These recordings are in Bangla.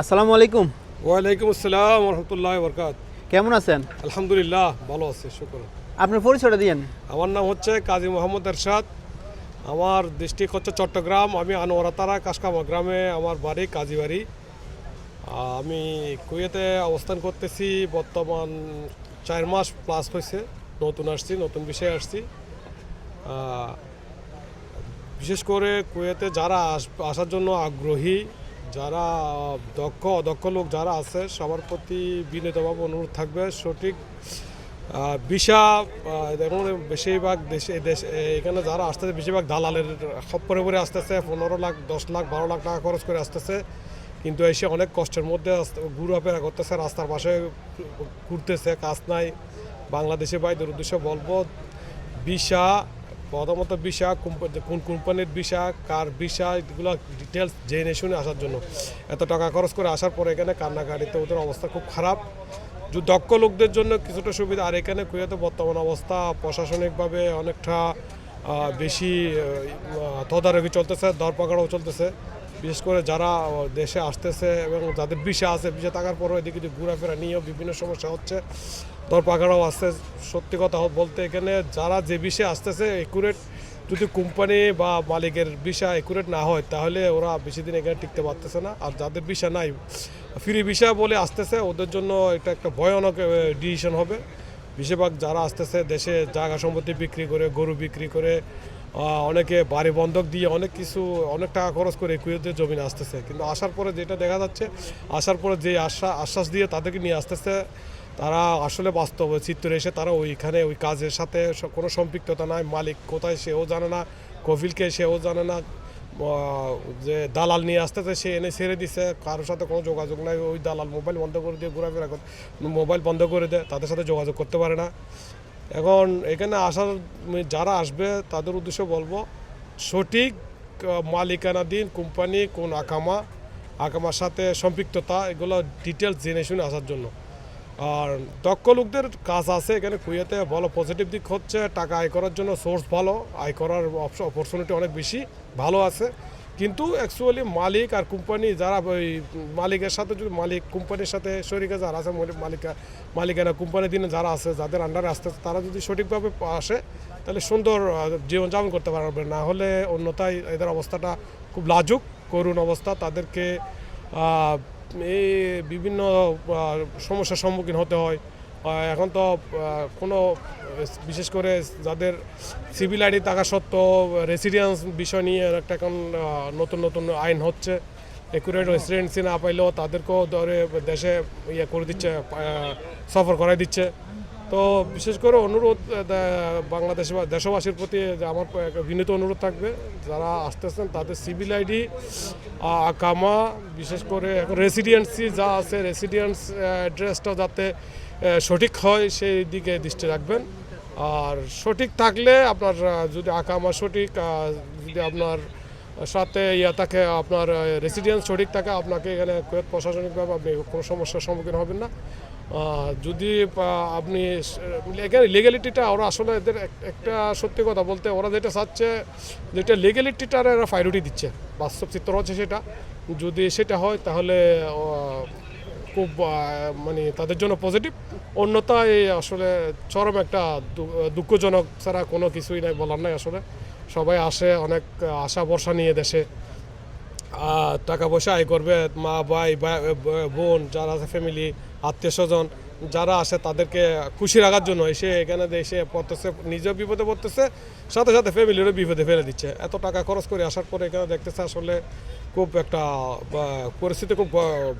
আসসালামু আলাইকুম। ওয়ালাইকুম আসসালাম রহমতুল্লাহ বরকাত। কেমন আছেন? আলহামদুলিল্লাহ ভালো আছে, শুকর। আপনার পরিচয়টা দিয়েন। আমার নাম হচ্ছে কাজী মোহাম্মদ এরশাদ। আমার ডিস্ট্রিক্ট হচ্ছে চট্টগ্রাম। আমি আনোয়ারাতারা কাশকামা গ্রামে আমার বাড়ি, কাজী বাড়ি। আমি কুয়েতে অবস্থান করতেছি বর্তমান 4 মাস প্লাস হয়েছে। নতুন আসছি, নতুন বিষয়ে আসছি। বিশেষ করে কুয়েতে যারা আসার জন্য আগ্রহী, যারা অদক্ষ লোক যারা আছে, সবার প্রতি বিনীতভাবে অনুরোধ থাকবে সঠিক ভিসা। দেখুন বেশিরভাগ এখানে যারা আসতেছে বেশিরভাগ দালালের খপ্পরে পরে আসতেছে। 15 লাখ 10 লাখ 12 লাখ টাকা খরচ করে আসতেছে, কিন্তু এসে অনেক কষ্টের মধ্যে ঘুরাফেরা করতেছে, রাস্তার পাশে ঘুরতেছে, কাজ নাই। বাংলাদেশে ভাইদের উদ্দেশ্যে বলবো, ভিসা প্রথমত ভিসা কোন কোম্পানির ভিসা, কার ভিসা, এগুলো ডিটেলস জেনে শুনে আসার জন্য। এত টাকা খরচ করে আসার পরে এখানে কান্নাকাটিতে ওদের অবস্থা খুব খারাপ। দক্ষ লোকদের জন্য কিছুটা সুবিধা। আর এখানে কুয়েতে বর্তমান অবস্থা প্রশাসনিকভাবে অনেকটা বেশি তদারকি চলতেছে, দরপাকড়াও চলতেছে। বিশেষ করে যারা দেশে আসতেছে এবং যাদের ভিসা আছে, ভিসা থাকার পরও এদিকে ঘোরাফেরা নিয়েও বিভিন্ন সমস্যা হচ্ছে, দরপাকড়াও আসছে। সত্যি কথা বলতে এখানে যারা যে ভিসা আসতেছে একুরেট, যদি কোম্পানি বা মালিকের ভিসা একুরেট না হয় তাহলে ওরা বেশি দিন এখানে টিকতে পারতেছে না। আর যাদের ভিসা নাই, ফ্রি ভিসা বলে আসতেছে, ওদের জন্য এটা একটা ভয়ানক ডিসিশন হবে। বেশিরভাগ যারা আসতেছে দেশে জায়গা সম্পত্তি বিক্রি করে, গরু বিক্রি করে, অনেকে বাড়ি বন্ধক দিয়ে অনেক অনেক টাকা খরচ করে কুয়েতে জমিনে আসতেছে। কিন্তু আসার পরে যেটা দেখা যাচ্ছে, আসার পরে যে আশ্বাস দিয়ে তাদেরকে নিয়ে আসতেছে, তারা আসলে বাস্তব চিত্রে এসে তারা ওইখানে ওই কাজের সাথে কোনো সম্পৃক্ততা নাই। মালিক কোথায় সেও জানে না, কফিলকে সেও জানে না, যে দালাল নিয়ে আসতেছে সে এনে ছেড়ে দিছে, কারোর সাথে কোনো যোগাযোগ নাই। ওই দালাল মোবাইল বন্ধ করে দিয়ে ঘোরাফেরা করে, মোবাইল বন্ধ করে দেয়, তাদের সাথে যোগাযোগ করতে পারে না। এখন এখানে আসার যারা আসবে তাদের উদ্দেশ্যে বলবো, সঠিক মালিকানাধীন কোম্পানি, কোন আকামার সাথে সম্পৃক্ততা, এগুলো ডিটেলস জেনে শুনে আসার জন্য। আর দক্ষ লোকদের কাজ আছে এখানে কুয়েতে। ভালো পজিটিভ দিক হচ্ছে টাকা আয় করার জন্য সোর্স ভালো, আয় করার অপরচুনিটি অনেক বেশি ভালো আছে। কিন্তু অ্যাকচুয়ালি মালিক আর কোম্পানি যারা ওই মালিকের সাথে, যদি মালিক কোম্পানির সাথে শরিকে যারা আছে, মালিকানা কোম্পানির দিনে যারা আছে, যাদের আন্ডারে আসতে, তারা যদি সঠিকভাবে আসে তাহলে সুন্দর জীবনযাপন করতে পারবে। না হলে অন্যথায় এদের অবস্থাটা খুব লাজুক, করুণ অবস্থা। তাদেরকে এই বিভিন্ন সমস্যার সম্মুখীন হতে হয়। এখন তো কোনো বিশেষ করে যাদের সিভিল আইডি থাকা সত্ত্বেও রেসিডেন্স বিষয় নিয়ে একটা এখন নতুন নতুন আইন হচ্ছে। একুরেট রেসিডেন্সি না পাইলেও তাদেরকেও ধরে দেশে করে দিচ্ছে, সফর করাই দিচ্ছে। তো বিশেষ করে অনুরোধ বাংলাদেশ বা দেশবাসীর প্রতি, আমার বিনীত অনুরোধ থাকবে, যারা আসতেছেন তাদের সিভিল আইডি, আকামা, বিশেষ করে এখন রেসিডেন্সি যা আছে, রেসিডেন্স অ্যাড্রেসটা যাতে সঠিক হয় সেই দিকে দৃষ্টি রাখবেন। আর সঠিক থাকলে আপনার যদি আকামা সঠিক, যদি আপনার সাথে থাকে, আপনার রেসিডেন্স সঠিক থাকে, আপনাকে এখানে প্রশাসনিকভাবে আপনি কোনো সমস্যার সম্মুখীন হবেন না। যদি আপনি এখানে লিগ্যালিটিটা, ওরা আসলে এদের একটা সত্যি কথা বলতে, ওরা যেটা চাচ্ছে, যেটা লিগ্যালিটিটার এরা প্রায়োরিটি দিচ্ছে, বাস্তব চিত্র হচ্ছে সেটা। যদি সেটা হয় তাহলে খুব মানে তাদের জন্য পজিটিভ। অন্যথায় আসলে চরম একটা দুঃখজনক ছাড়া কোনো কিছুই নাই, বলার নাই। আসলে সবাই আসে অনেক আশা ভরসা নিয়ে দেশে, টাকা পয়সা আয় করবে, মা ভাই বোন যারা আছে, ফ্যামিলি, আত্মীয় স্বজন যারা আসে, তাদেরকে খুশি রাখার জন্য এসে এখানে এসে পড়তেছে, নিজেও বিপদে পড়তেছে, সাথে সাথে ফ্যামিলিরও বিপদে ফেলে দিচ্ছে। এত টাকা খরচ করে আসার পরে এখানে দেখতেছে আসলে খুব একটা পরিস্থিতি, খুব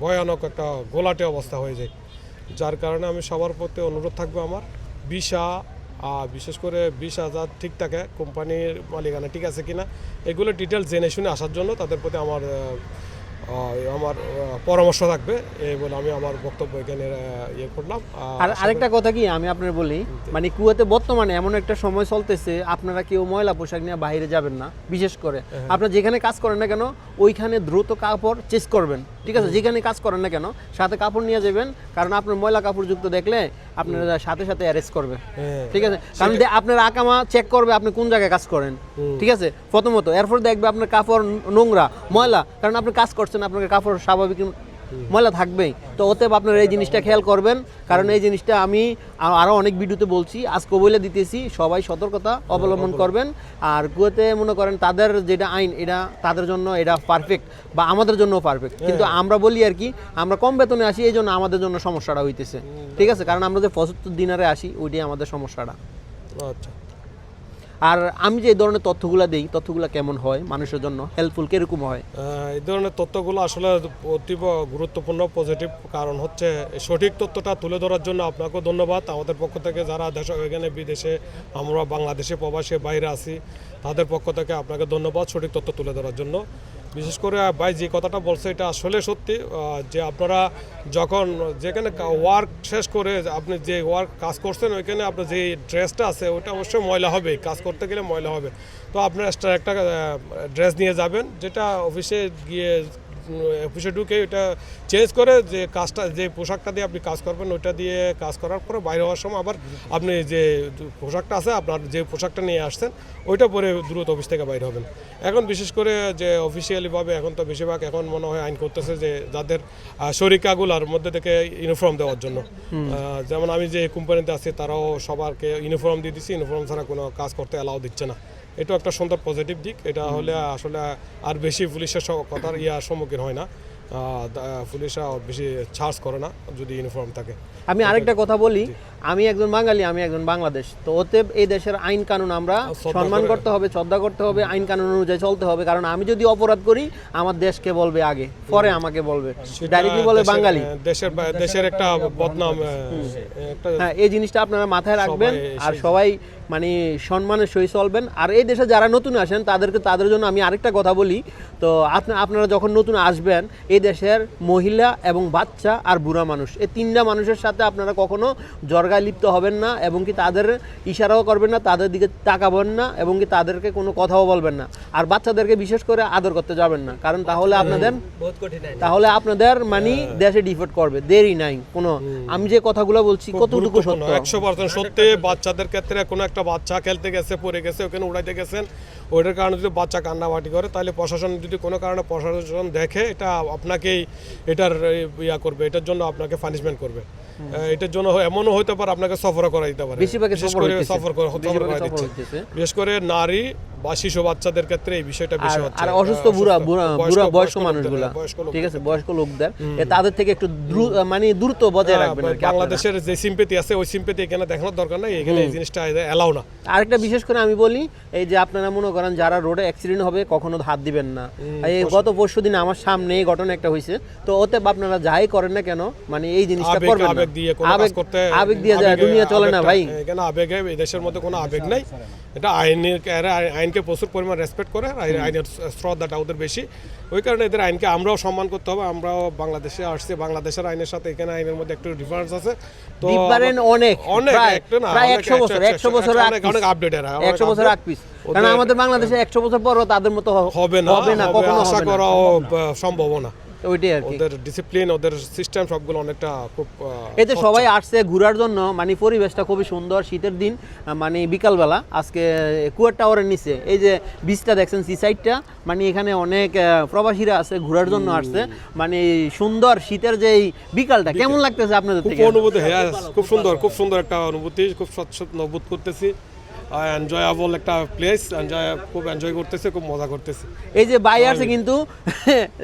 ভয়ানক একটা ঘোলাটে অবস্থা হয়ে যায়। যার কারণে আমি সবার প্রতি অনুরোধ থাকবে আমার, ভিসা, বিশেষ করে ভিসা যা ঠিক থাকে, কোম্পানির মালিকানা ঠিক আছে কিনা, এগুলো ডিটেলস জেনে শুনে আসার জন্য তাদের প্রতি আমার পরামর্শ থাকবে। এই বলে আমি আমার বক্তব্য এখানে করলাম। আর আরেকটা কথা কি আমি আপনার বলি, মানে কুয়েতে বর্তমানে এমন একটা সময় চলতেছে, আপনারা কেউ ময়লা পোশাক নিয়ে বাইরে যাবেন না। বিশেষ করে আপনারা যেখানে কাজ করেন না কেন, ওইখানে দ্রুত কাপড় চেঞ্জ করবেন, ঠিক আছে? যেখানে কাজ করেন না কেন সাথে কাপড় নিয়ে যাবেন, কারণ আপনার ময়লা কাপড় যুক্ত দেখলে আপনারা সাথে সাথে অ্যারেস্ট করবে, ঠিক আছে? কারণ আপনার আকামা চেক করবে আপনি কোন জায়গায় কাজ করেন, ঠিক আছে? প্রথমত এরপর দেখবে আপনার কাপড় নোংরা ময়লা, কারণ আপনি কাজ করছেন, আপনার কাপড় স্বাভাবিক ময়লা থাকবেই। তো অতএব আপনারা এই জিনিসটা খেয়াল করবেন, কারণ এই জিনিসটা আমি আরও অনেক ভিডিওতে বলছি, আজকে বলে দিতেছি, সবাই সতর্কতা অবলম্বন করবেন। আর কুয়েতে মনে করেন তাদের যেটা আইন, এটা তাদের জন্য এটা পারফেক্ট বা আমাদের জন্য পারফেক্ট, কিন্তু আমরা বলি আর কি, আমরা কম বেতনে আসি, এই জন্য আমাদের জন্য সমস্যাটা হইতেছে, ঠিক আছে? কারণ আমরা যে 75 দিনারে আসি, ওইটাই আমাদের সমস্যাটা। আচ্ছা, আর আমি যে এই ধরনের তথ্যগুলো দিই, তথ্যগুলো কেমন হয় মানুষের জন্য, হেল্পফুল কিরকম হয়? এই ধরনের তথ্যগুলো আসলে অতীব গুরুত্বপূর্ণ, পজিটিভ। কারণ হচ্ছে সঠিক তথ্যটা তুলে ধরার জন্য আপনাকেও ধন্যবাদ। আমাদের পক্ষ থেকে যারা দেশে, এখানে বিদেশে, আমরা বাংলাদেশে প্রবাসী বাইরে আছি, তাদের পক্ষ থেকে আপনাকে ধন্যবাদ সঠিক তথ্য তুলে ধরার জন্য। বিশেষ করে ভাই যে কথাটা বলছে এটা আসলে সত্যি, যে আপনারা যখন যেখানে ওয়ার্ক শেষ করে আপনি যে ওয়ার্ক কাজ করছেন, ওইখানে আপনার যে ড্রেসটা আছে ওটা অবশ্যই ময়লা হবে, কাজ করতে গেলে ময়লা হবে। তো আপনার এক্সট্রা একটা ড্রেস নিয়ে যাবেন, যেটা অফিসে গিয়ে অফিসে ঢুকে ওটা চেঞ্জ করে যে কাজটা, যে পোশাকটা দিয়ে আপনি কাজ করবেন, ওইটা দিয়ে কাজ করার পরে বাইরে হওয়ার সময় আবার আপনি যে পোশাকটা আছে, আপনার যে পোশাকটা নিয়ে আসছেন, ওইটা পরে দ্রুত অফিস থেকে বাইরে হবেন। এখন বিশেষ করে যে অফিসিয়ালিভাবে এখন তো বেশিরভাগ এখন মনে হয় আইন করতেছে যে যাদের শরিকাগুলার মধ্যে থেকে ইউনিফর্ম দেওয়ার জন্য। যেমন আমি যে কোম্পানিতে আছি, তারাও সবারকে ইউনিফর্ম দিয়ে দিচ্ছি, ইউনিফর্ম ছাড়া কোনো কাজ করতে অ্যালাউ দিচ্ছে না। এটা একটা সুন্দর পজিটিভ দিক। এটা হলে আসলে আর বেশি পুলিশের কথার সম্মুখীন হয় না, পুলিশরা বেশি চার্জ করে না যদি ইউনিফর্ম থাকে। আমি আরেকটা কথা বলি, আমি একজন বাঙালি, আমি একজন বাংলাদেশ, তো অতএব এই দেশের আইন কানুন আমরা সম্মান করতে হবে, শ্রদ্ধা করতে হবে, আইন কানুন অনুযায়ী চলতে হবে। কারণ আমি যদি অপরাধ করি, আমার দেশকে বলবে আগে, পরে আমাকে বলবে, ডাইরেক্টলি বলে বাঙালি। দেশের একটা বদনাম, হ্যাঁ, এই জিনিসটা আপনারা মাথায় রাখবেন। আর সবাই মানে সম্মানের সহিত চলবেন। আর এই দেশে যারা নতুন আসেন, তাদের জন্য আমি আরেকটা কথা বলি, তো আপনারা যখন নতুন আসবেন, এই দেশের মহিলা এবং বাচ্চা আর বুড়া মানুষ, এই তিনটা মানুষের সাথে আপনারা কখনো জর্গায় লিপ্ত হবেন না, এবং কি তাদের ইশারাও করবেন না, তাদের দিকে তাকাবেন না, এবং কি তাদেরকে কোনো কথাও বলবেন না। আর বাচ্চাদেরকে বিশেষ করে আদর করতে যাবেন না, কারণ তাহলে আপনাদের মানে দেশে ডিফেক্ট করবে, দেরি নাই কোনো। আমি যে কথাগুলো বলছি কতটুকু সত্য? 100% সত্যি। বাচ্চাদের ক্ষেত্রে কোনো একটা বাচ্চা খেলতে গেছে, পড়ে গেছে, ওখানে উড়াইতে গেছেন, ওইটার কারণে যদি বাচ্চা কান্নাবাটি করে, তাহলে প্রশাসন যদি কোনো কারণে প্রশাসন দেখে, এটা আপনাকেই এটার ইয়া করবে, এটার জন্য আপনাকে পানিশমেন্ট করবে। এটার জন্য এমনও হতে পারে আপনাকে সফর করা দিতে পারে, বিশেষ করে নারী বা শিশু বাচ্চাদের ক্ষেত্রে এই বিষয়টা বেশি হচ্ছে। আর অসুস্থ বুড়া বয়স্ক মানুষগুলা, ঠিক আছে, বয়স্ক লোকদের, তাদের থেকে একটু মানে দূরত্ব বজায় রাখবেন। বাংলাদেশের যে সিম্পেথি আছে, ওই সিম্পেথি এখানে দেখানোর দরকার নাই, এখানে এই জিনিসটা এলাও না। আরেকটা বিশেষ করে আমি বলি, এই যে আপনারা মনে করেন যারা রোডে অ্যাক্সিডেন্ট হবে, কখনো হাত দিবেন না। এই গত পরশুদিন আমার সামনে এই ঘটনা একটা হয়েছে, তো ওতে আপনারা যাই করেন না কেন, মানে এই জিনিসটা করবেন না। আবেগ দিয়ে যায়, দুনিয়া চলে না ভাই। এখানে আবেগে, এই দেশের মধ্যে কোনো আবেগ নাই। এটা আইনকে প্রচুর পরিমাণ রেসপেক্ট করে, আইনের শ্রদ্ধাটা ওদের বেশি, ওই কারণে এদের আইনকে আমরাও সম্মান করতে হবে। আমরাও বাংলাদেশে আসছি, বাংলাদেশের আইনের সাথে এখানে আইনের মধ্যে একটু ডিফারেন্স আছে। তো অনেক প্রায় 100 বছর আগ পিস, কারণ আমাদের বাংলাদেশে 100 বছর পরও তাদের মতো হবে না, কখনো আশা করাও সম্ভব না। ওইটাই আর কি, ওদের ডিসিপ্লিন, ওদের সিস্টেম সবগুলো অনেকটা খুব। এতে সবাই আসছে ঘোরার জন্য, মানে পরিবেশটা খুবই সুন্দর, শীতের দিন, মানে বিকালবেলা আজকে কুয়ার টাওয়ারের নিচে এই যে বিচটা দেখছেন, সি সাইডটা, মানে এখানে অনেক প্রবাসীরা আছে, ঘোরার জন্য আসছে। মানে সুন্দর শীতের যে বিকালটা কেমন লাগতেছে আপনাদের থেকে? অনুভূতি, হ্যাঁ, খুব সুন্দর একটা অনুভূতি, খুব স্বচ্ছন্দ বোধ করতেছি। এনজয়েবল একটা প্লেস, খুব এনজয় করতেছে, খুব মজা করতেছে। এই যে ভাই আছে কিন্তু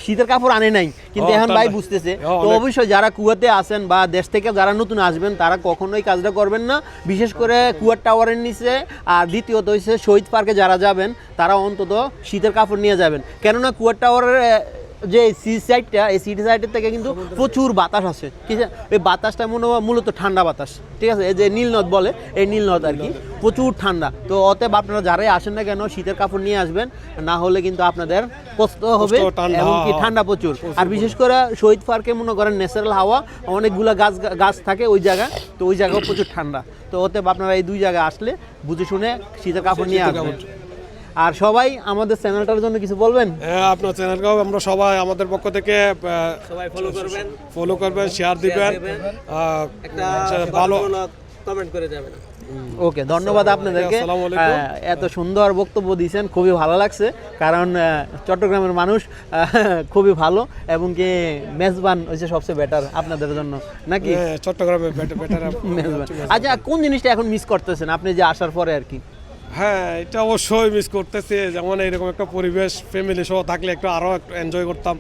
শীতের কাপড় আনে নাই, কিন্তু এখন ভাই বুঝতেছে। তো অবশ্যই যারা কুয়াতে আছেন বা দেশ থেকে যারা নতুন আসবেন, তারা কখনোই কাজটা করবেন না, বিশেষ করে কুয়ার টাওয়ারের নিচে। আর দ্বিতীয়ত হচ্ছে শহীদ পার্কে যারা যাবেন, তারা অন্তত শীতের কাপড় নিয়ে যাবেন, কেননা কুয়ার টাওয়ারের যে সি সাইডটা, এই সি সাইডের থেকে কিন্তু প্রচুর বাতাস আসে, ঠিক আছে? এই বাতাসটা মূলত ঠান্ডা বাতাস, ঠিক আছে? এই যে নীলনদ বলে, এই নীলনদ আর কি, প্রচুর ঠান্ডা। তো অতএব আপনারা যারাই আসেন না কেন, শীতের কাপড় নিয়ে আসবেন, না হলে কিন্তু আপনাদের কষ্ট হবে, এবং কি ঠান্ডা প্রচুর। আর বিশেষ করে শহীদ পার্কে মনে করেন ন্যাচারাল হাওয়া, অনেকগুলো গাছ থাকে ওই জায়গায়, তো ওই জায়গাও প্রচুর ঠান্ডা। তো অতএব আপনারা এই দুই জায়গায় আসলে বুঝে শুনে শীতের কাপড় নিয়ে আসবেন। আর সবাই আমাদের চ্যানেলটার জন্য কিছু বলবেন? হ্যাঁ, আপনার চ্যানেলকেও আমরা সবাই আমাদের পক্ষ থেকে সবাই ফলো করবেন, শেয়ার দিবেন, একটা ভালো কমেন্ট করে যাবেন। ওকে, ধন্যবাদ আপনাদেরকে। আসসালামু আলাইকুম। এত সুন্দর বক্তব্য দিয়েছেন, খুবই ভালো লাগছে। কারণ চট্টগ্রামের মানুষ খুবই ভালো এবং কি মেজবান হচ্ছে সবচেয়ে বেটার আপনাদের জন্য, নাকি? হ্যাঁ, চট্টগ্রামে বেটার মেজবান। আচ্ছা, কোন জিনিসটা এখন মিস করতেছেন আপনি যে আসার পরে আর কি? হ্যাঁ, এটা অবশ্যই মিস করতেছি। যেমন এরকম একটা পরিবেশ ফ্যামিলি সহ থাকলে একটু আরও একটু এনজয় করতাম।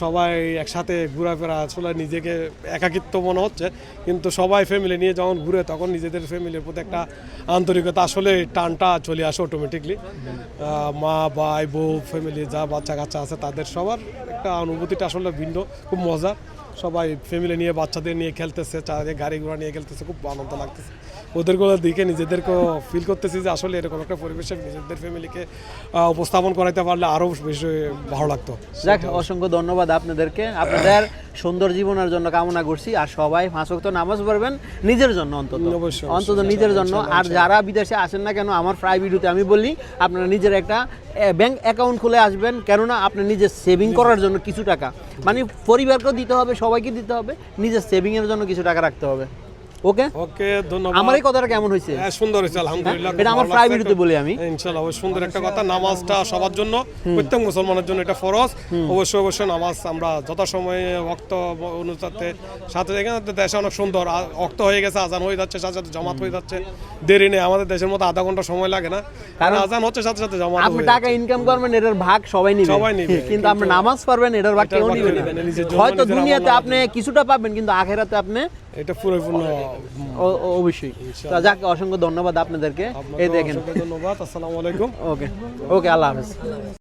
সবাই একসাথে ঘোরাফেরা, আসলে নিজেকে একাকিত্ব মনে হচ্ছে, কিন্তু সবাই ফ্যামিলি নিয়ে যখন ঘুরে তখন নিজেদের ফ্যামিলির প্রতি একটা আন্তরিকতা, আসলে টানটা চলে আসে অটোমেটিকলি। মা ভাই বউ ফ্যামিলি যা বাচ্চা কাচ্চা আছে তাদের সবার একটা অনুভূতিটা আসলে ভিন্ন, খুব মজা। সবাই ফ্যামিলি নিয়ে বাচ্চাদের নিয়ে খেলতেছে, চারিদিকে গাড়ি ঘোড়া নিয়ে খেলতেছে, খুব আনন্দ লাগতেছে। ওদেরগুলো দিকে নিজেদেরকেও ফিল করতেছি যে আসলে এরকম একটা পরিবেশে নিজেদের ফ্যামিলিকে উপস্থাপন করাইতে পারলে আরও বেশি ভালো লাগতো। যাক, অসংখ্য ধন্যবাদ আপনাদেরকে। আপনাদের সুন্দর জীবনের জন্য কামনা করছি। আর সবাই 5 ওয়াক্ত নামাজ পড়বেন নিজের জন্য, অন্তত নিজের জন্য। আর যারা বিদেশে আসেন না কেন, আমার প্রায় ভিডিওতে আমি বলি আপনারা নিজের একটা ব্যাংক অ্যাকাউন্ট খুলে আসবেন, কেননা আপনি নিজের সেভিং করার জন্য কিছু টাকা, মানে পরিবারকেও দিতে হবে, সবাইকে দিতে হবে, নিজের সেভিংয়ের জন্য কিছু টাকা রাখতে হবে। ওকে ওকে, ধন্যবাদ। আমার এই কথাটা কেমন হয়েছে? হ্যাঁ, সুন্দর হয়েছে, আলহামদুলিল্লাহ। এটা আমার প্রায় ভিডিওতে বলি আমি। ইনশাআল্লাহ সুন্দর একটা কথা। নামাজটা সবার জন্য, প্রত্যেক মুসলমানের জন্য এটা ফরজ। অবশ্যই নামাজ আমরা যথাসময়ে ওয়াক্ত অনুসারে সাথে, এখানে দেশে অনেক সুন্দর ওয়াক্ত হয়ে গেছে, আজান হয়ে যাচ্ছে, সাথে সাথে জামাত হয়ে যাচ্ছে, দেরি নেই। আমাদের দেশের মতো আধা ঘন্টা সময় লাগে না, কারণ আজান হচ্ছে সাথে সাথে জামাত। আপনি টাকা ইনকাম করবেন, এটার ভাগ সবাই নিবে, কিন্তু আপনি নামাজ পড়বেন, এটার ভাগ কেউ নিবে না। হয়তো দুনিয়াতে আপনি কিছুটা পাবেন, কিন্তু আখিরাতে আপনি এটা পরিপূর্ণ অবশ্যই। তো যাক, অসংখ্য ধন্যবাদ আপনাদেরকে। এই দেখেন, ধন্যবাদ। আসসালামু আলাইকুম। ওকে ওকে, আল্লাহ হাফেজ।